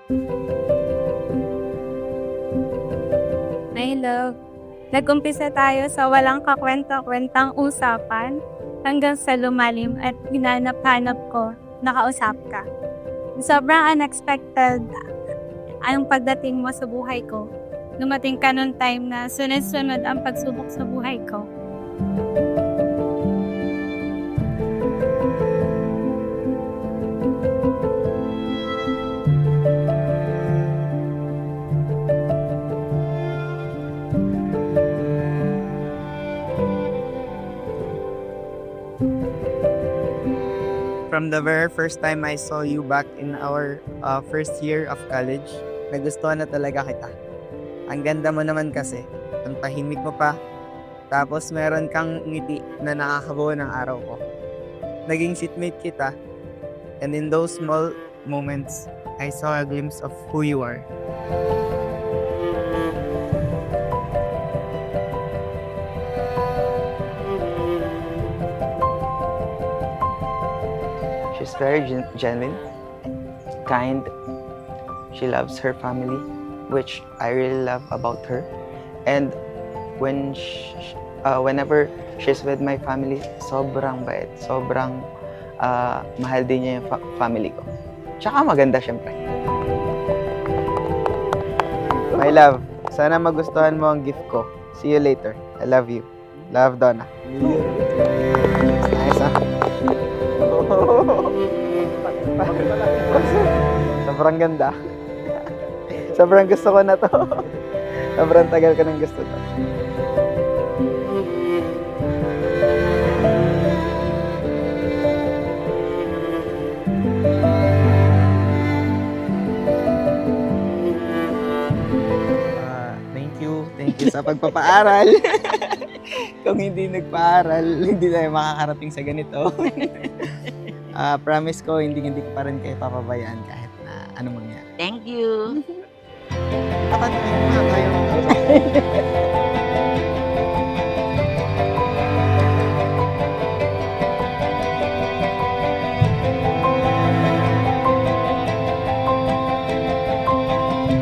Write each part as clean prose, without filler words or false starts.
My love, nag-umpisa tayo sa walang kakwenta-kwentang usapan hanggang sa lumalim at hinanap-hanap ko, nakausap ka. Sobrang unexpected ang pagdating mo sa buhay ko. Dumating ka nung time na sunod-sunod ang pagsubok sa buhay ko. From the very first time I saw you back in our first year of college, nagustuhan na talaga kita. Ang ganda mo naman kasi, ang tahimik mo pa, tapos meron kang ngiti na nakakabuo ng araw ko. Naging seatmate kita, and in those small moments, I saw a glimpse of who you are. She's very genuine, kind. She loves her family, which I really love about her. And whenever she's with my family, sobrang bait, sobrang mahal din niya yung family ko. Tsaka maganda syempre. My love, sana magustuhan mo ang gift ko. See you later. I love you. Love, Donna. Nice, ha? Sobrang ganda. Sobrang gusto ko na to. Sobrang tagal ko nang gusto to. Thank you sa pagpapaaral. Kung hindi nagpaaral, hindi tayo makakarating sa ganito. Promise ko, hindi ko pa rin kayo papabayaan kahit na ano mangyari. Thank you. Dapat tayo.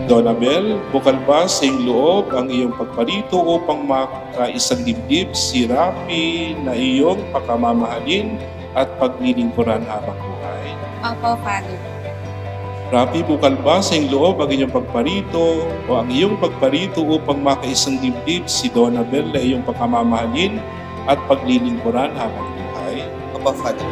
Donabel, bukal ba sa iyong loob ang iyong pagparito upang makaisang dibdib si Rafi na iyong pakamamahalin at paglilingkuran habang buhay? Opo, Father. Rafi, bukal ba sa iyong loob ang iyong pagparito o ang iyong pagparito upang makaisang dibdib si Donabel na iyong pakamamahalin at paglilingkuran habang buhay? Opo, Father.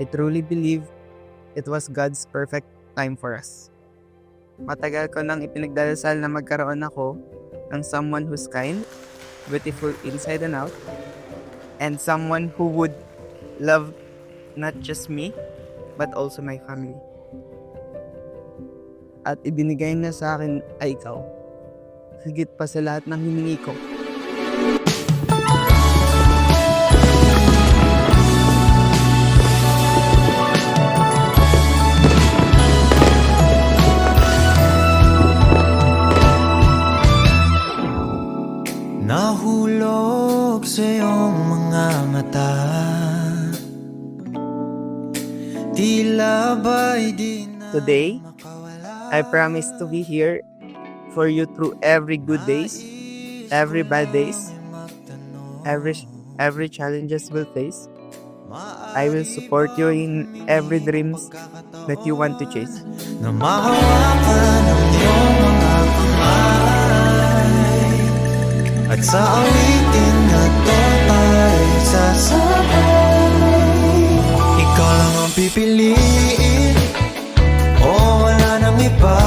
I truly believe it was God's perfect time for us. Matagal ko nang ipinagdarasal na magkaroon ako ng someone who's kind, beautiful inside and out, and someone who would love not just me, but also my family. At ibinigay na sa akin ay ikaw, higit pa sa lahat ng hiningi ko. Nahulog sa iyong mga mata, tila ba'y di na Today, makawala. I promise to be here for you through every good days, every bad days, every challenges we'll face. I will support you in every dreams that you want to chase. Na mahawakan ng iyong mga kamay, at sa awitin na to ay sasabay. Ikaw lang ang pipiliin, o wala nang iba.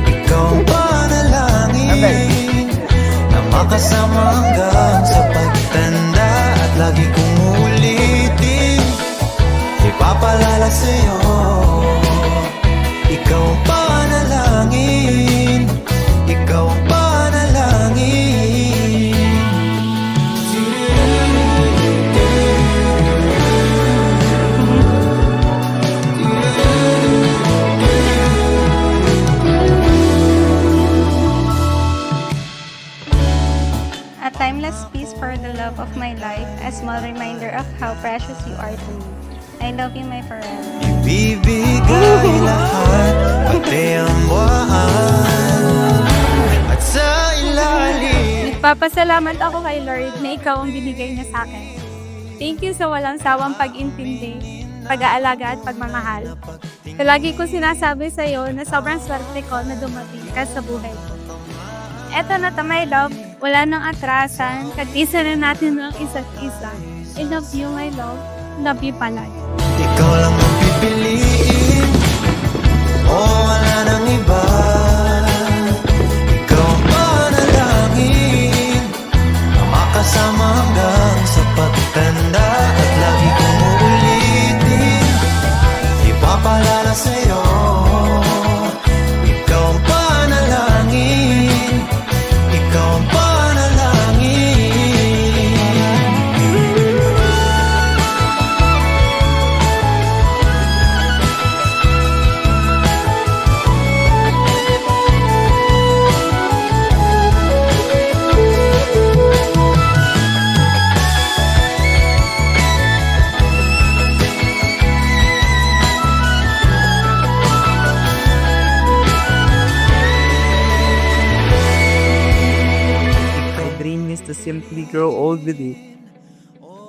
Ikaw ang panalangin, makasama hanggang sa pagtanda. At lagi kong uulitin, ipapalala sa'yo, ikaw ang panalangin, ikaw ang panalangin. A timeless piece for the love of my life, a small reminder of how precious you are to me. I love you, my forever. Ibibigay lahat, pati ang buwan, at sa ilalim. Nagpapasalamat ako kay Lord na ikaw ang binigay niya sa akin. Thank you sa walang sawang pag-intindi, pag-aalaga at pagmamahal. Palagi ko sinasabi sa iyo na sobrang swerte ko na dumating ka sa buhay ko. Eto na to, my love. Wala nang atrasan. Katisa na natin ang isa't isa. I love you, my love. Love you palagi. Ikaw lang ang pipiliin, o wala nang iba. Ikaw ang panalangin, na makasama hanggang sa pagtanda. At lagi kong uulitin, ipapalala sa'yo, ikaw ang panalangin, ikaw ang panalangin. My dream is to simply grow old with you.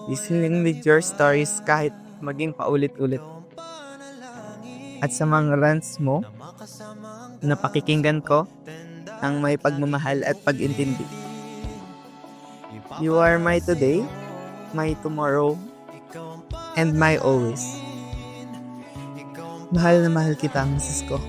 Listening with your stories kahit maging paulit-ulit. At sa mga rants mo, na pakikinggan ko ng may pagmamahal at pag-intindi. You are my today, my tomorrow, and my always. Mahal na mahal kita, Mrs. ko.